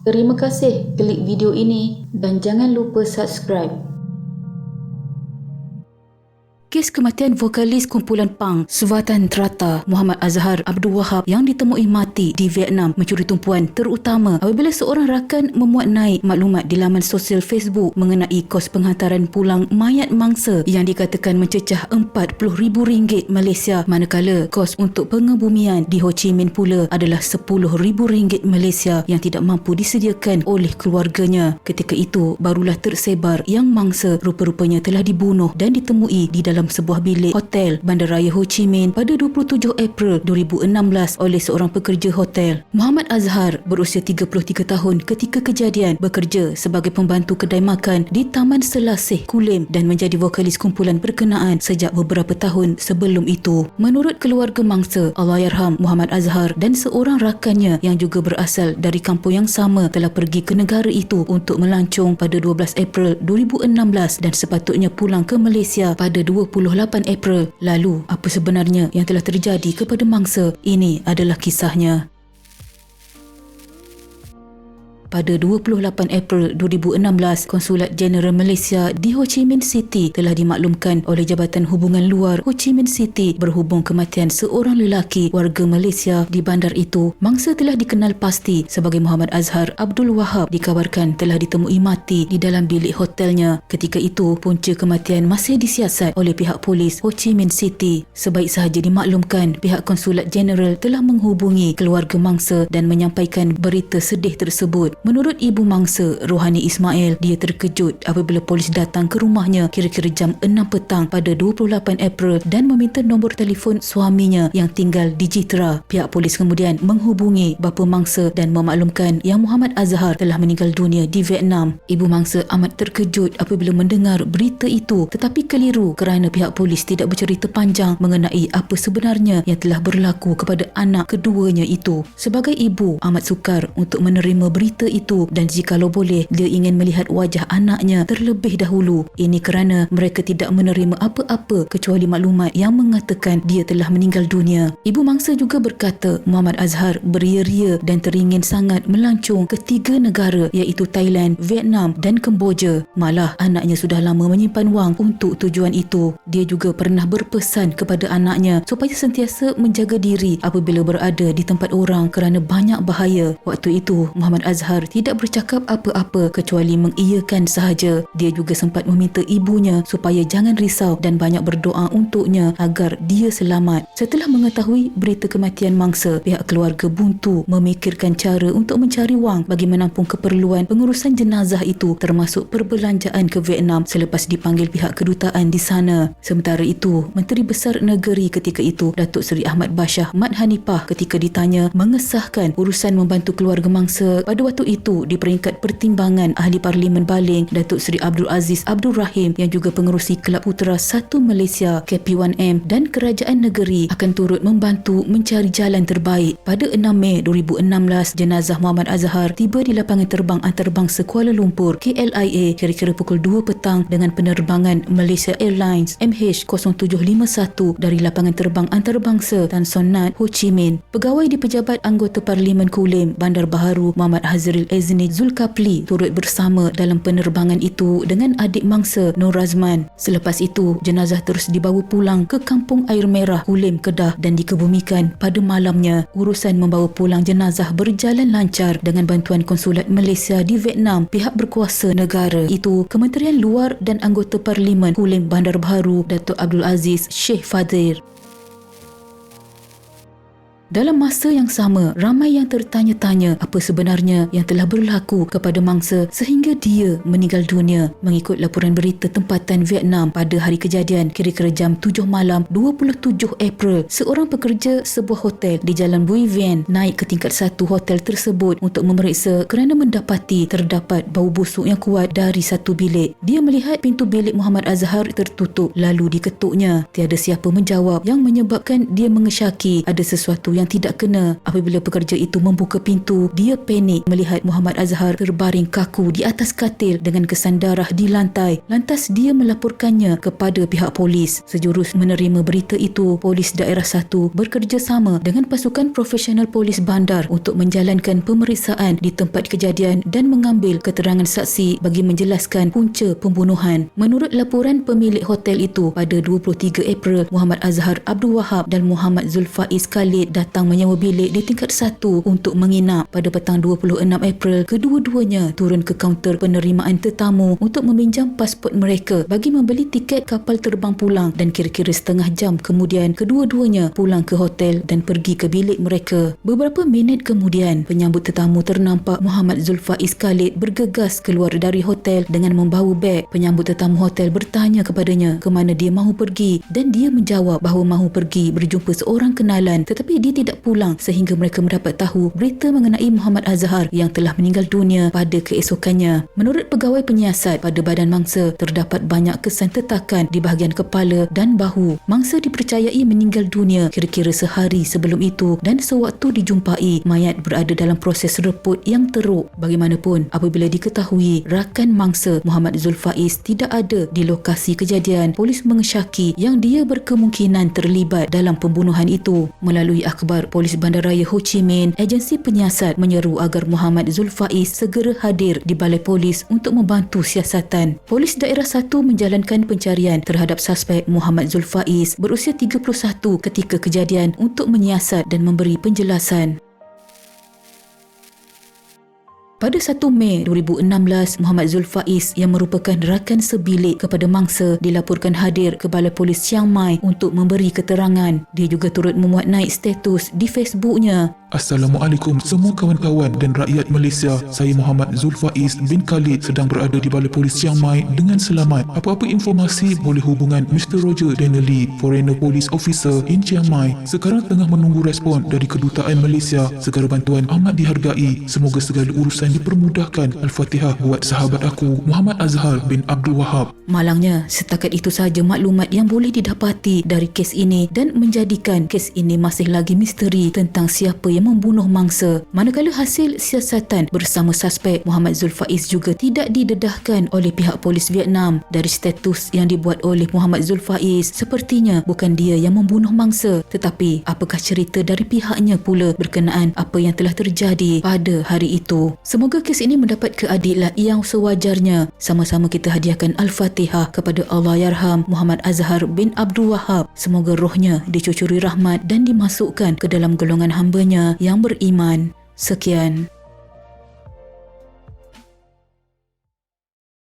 Terima kasih klik video ini dan jangan lupa subscribe. Kes kematian vokalis kumpulan punk Swatan Trata Muhammad Azhar Abdul Wahab yang ditemui mati di Vietnam mencuri tumpuan, terutama apabila seorang rakan memuat naik maklumat di laman sosial Facebook mengenai kos penghantaran pulang mayat mangsa yang dikatakan mencecah RM40,000 Malaysia, manakala kos untuk pengebumian di Ho Chi Minh pula adalah RM10,000 Malaysia yang tidak mampu disediakan oleh keluarganya. Ketika itu barulah tersebar yang mangsa rupa-rupanya telah dibunuh dan ditemui di dalam sebuah bilik hotel Bandaraya Ho Chi Minh pada 27 April 2016 oleh seorang pekerja hotel. Muhammad Azhar berusia 33 tahun ketika kejadian bekerja sebagai pembantu kedai makan di Taman Selasih Kulim dan menjadi vokalis kumpulan berkenaan sejak beberapa tahun sebelum itu. Menurut keluarga mangsa, Allahyarham Muhammad Azhar dan seorang rakannya yang juga berasal dari kampung yang sama telah pergi ke negara itu untuk melancong pada 12 April 2016 dan sepatutnya pulang ke Malaysia pada 28 April. Lalu, apa sebenarnya yang telah terjadi kepada mangsa? Ini adalah kisahnya. Pada 28 April 2016, Konsulat Jeneral Malaysia di Ho Chi Minh City telah dimaklumkan oleh Jabatan Hubungan Luar Ho Chi Minh City berhubung kematian seorang lelaki warga Malaysia di bandar itu. Mangsa telah dikenal pasti sebagai Muhammad Azhar Abdul Wahab dikabarkan telah ditemui mati di dalam bilik hotelnya. Ketika itu, punca kematian masih disiasat oleh pihak polis Ho Chi Minh City. Sebaik sahaja dimaklumkan, pihak Konsulat Jeneral telah menghubungi keluarga mangsa dan menyampaikan berita sedih tersebut. Menurut ibu mangsa, Rohani Ismail, dia terkejut apabila polis datang ke rumahnya kira-kira jam 6 petang pada 28 April dan meminta nombor telefon suaminya yang tinggal di Jitra. Pihak polis kemudian menghubungi bapa mangsa dan memaklumkan yang Muhammad Azhar telah meninggal dunia di Vietnam. Ibu mangsa amat terkejut apabila mendengar berita itu, tetapi keliru kerana pihak polis tidak bercerita panjang mengenai apa sebenarnya yang telah berlaku kepada anak keduanya itu. Sebagai ibu, amat sukar untuk menerima berita itu dan jikalau boleh dia ingin melihat wajah anaknya terlebih dahulu. Ini kerana mereka tidak menerima apa-apa kecuali maklumat yang mengatakan dia telah meninggal dunia. Ibu mangsa juga berkata Muhammad Azhar beria-ria dan teringin sangat melancong ke 3 negara iaitu Thailand, Vietnam dan Kemboja. Malah anaknya sudah lama menyimpan wang untuk tujuan itu. Dia juga pernah berpesan kepada anaknya supaya sentiasa menjaga diri apabila berada di tempat orang kerana banyak bahaya. Waktu itu Muhammad Azhar tidak bercakap apa-apa kecuali mengiyakan sahaja. Dia juga sempat meminta ibunya supaya jangan risau dan banyak berdoa untuknya agar dia selamat. Setelah mengetahui berita kematian mangsa, pihak keluarga buntu memikirkan cara untuk mencari wang bagi menampung keperluan pengurusan jenazah itu, termasuk perbelanjaan ke Vietnam selepas dipanggil pihak kedutaan di sana. Sementara itu, Menteri Besar Negeri ketika itu, Datuk Seri Ahmad Bashar Mat Hanifah, ketika ditanya mengesahkan urusan membantu keluarga mangsa pada waktu itu di peringkat pertimbangan Ahli Parlimen Baling Datuk Seri Abdul Aziz Abdul Rahim yang juga pengerusi Kelab Putera 1 Malaysia KP1M dan Kerajaan Negeri akan turut membantu mencari jalan terbaik. Pada 6 Mei 2016, jenazah Muhammad Azhar tiba di lapangan terbang antarabangsa Kuala Lumpur KLIA kira-kira pukul 2 petang dengan penerbangan Malaysia Airlines MH0751 dari lapangan terbang antarabangsa Tan Son Nhat, Ho Chi Minh. Pegawai di Pejabat Anggota Parlimen Kulim Bandar Baharu Muhammad Hazril Ezni Zulkapli turut bersama dalam penerbangan itu dengan adik mangsa Nur Razman. Selepas itu, jenazah terus dibawa pulang ke Kampung Air Merah, Kulim, Kedah dan dikebumikan pada malamnya. Urusan membawa pulang jenazah berjalan lancar dengan bantuan Konsulat Malaysia di Vietnam, pihak berkuasa negara itu, Kementerian Luar dan anggota Parlimen Kulim Bandar Baharu Datuk Abdul Aziz Sheikh Fadhir. Dalam masa yang sama, ramai yang tertanya-tanya apa sebenarnya yang telah berlaku kepada mangsa sehingga dia meninggal dunia. Mengikut laporan berita tempatan Vietnam, pada hari kejadian kira-kira jam 7 malam 27 April, seorang pekerja sebuah hotel di Jalan Bui Vien naik ke tingkat 1 hotel tersebut untuk memeriksa kerana mendapati terdapat bau busuk yang kuat dari satu bilik. Dia melihat pintu bilik Muhammad Azhar tertutup lalu diketuknya. Tiada siapa menjawab yang menyebabkan dia mengesyaki ada sesuatu yang yang tidak kena. Apabila pekerja itu membuka pintu, dia panik melihat Muhammad Azhar terbaring kaku di atas katil dengan kesan darah di lantai. Lantas dia melaporkannya kepada pihak polis. Sejurus menerima berita itu, Polis Daerah 1 bekerjasama dengan pasukan profesional polis bandar untuk menjalankan pemeriksaan di tempat kejadian dan mengambil keterangan saksi bagi menjelaskan punca pembunuhan. Menurut laporan pemilik hotel itu, pada 23 April, Muhammad Azhar Abdul Wahab dan Muhammad Zulfaiz Khalid datang menyewa bilik di tingkat 1 untuk menginap. Pada petang 26 April, kedua-duanya turun ke kaunter penerimaan tetamu untuk meminjam pasport mereka bagi membeli tiket kapal terbang pulang, dan kira-kira setengah jam kemudian kedua-duanya pulang ke hotel dan pergi ke bilik mereka. Beberapa minit kemudian, penyambut tetamu ternampak Muhammad Zulfaiz Khalid bergegas keluar dari hotel dengan membawa beg. Penyambut tetamu hotel bertanya kepadanya ke mana dia mahu pergi, dan dia menjawab bahawa mahu pergi berjumpa seorang kenalan, tetapi dia tidak pulang sehingga mereka mendapat tahu berita mengenai Muhammad Azhar yang telah meninggal dunia pada keesokannya. Menurut pegawai penyiasat, pada badan mangsa terdapat banyak kesan tetakan di bahagian kepala dan bahu. Mangsa dipercayai meninggal dunia kira-kira sehari sebelum itu, dan sewaktu dijumpai, mayat berada dalam proses reput yang teruk. Bagaimanapun, apabila diketahui rakan mangsa Muhammad Zulfaiz tidak ada di lokasi kejadian, polis mengesyaki yang dia berkemungkinan terlibat dalam pembunuhan itu. Melalui akhbar Polis Bandaraya Ho Chi Minh, agensi penyiasat menyeru agar Muhammad Zulfaiz segera hadir di balai polis untuk membantu siasatan. Polis Daerah 1 menjalankan pencarian terhadap suspek Muhammad Zulfaiz berusia 31 ketika kejadian untuk menyiasat dan memberi penjelasan. Pada 1 Mei 2016, Muhammad Zulfaiz yang merupakan rakan sebilik kepada mangsa dilaporkan hadir ke Balai Polis Chiang Mai untuk memberi keterangan. Dia juga turut memuat naik status di Facebooknya. Assalamualaikum semua kawan-kawan dan rakyat Malaysia. Saya Muhammad Zulfaiz bin Khalid sedang berada di Balai Polis Chiang Mai dengan selamat. Apa-apa informasi boleh hubungan Mr. Roger Danieli, Foreigner Police Officer in Chiang Mai. Sekarang tengah menunggu respon dari Kedutaan Malaysia. Segala bantuan amat dihargai. Semoga segala urusan dipermudahkan. Al-Fatihah buat sahabat aku, Muhammad Azhar bin Abdul Wahab. Malangnya, setakat itu sahaja maklumat yang boleh didapati dari kes ini, dan menjadikan kes ini masih lagi misteri tentang siapa yang membunuh mangsa. Manakala hasil siasatan bersama suspek Muhammad Zulfaiz juga tidak didedahkan oleh pihak polis Vietnam. Dari status yang dibuat oleh Muhammad Zulfaiz, sepertinya bukan dia yang membunuh mangsa, tetapi apakah cerita dari pihaknya pula berkenaan apa yang telah terjadi pada hari itu. Semoga kes ini mendapat keadilan yang sewajarnya. Sama-sama kita hadiahkan Al-Fatihah kepada Allahyarham Muhammad Azhar bin Abdul Wahab. Semoga rohnya dicucuri rahmat dan dimasukkan ke dalam golongan hamba-Nya yang beriman. Sekian.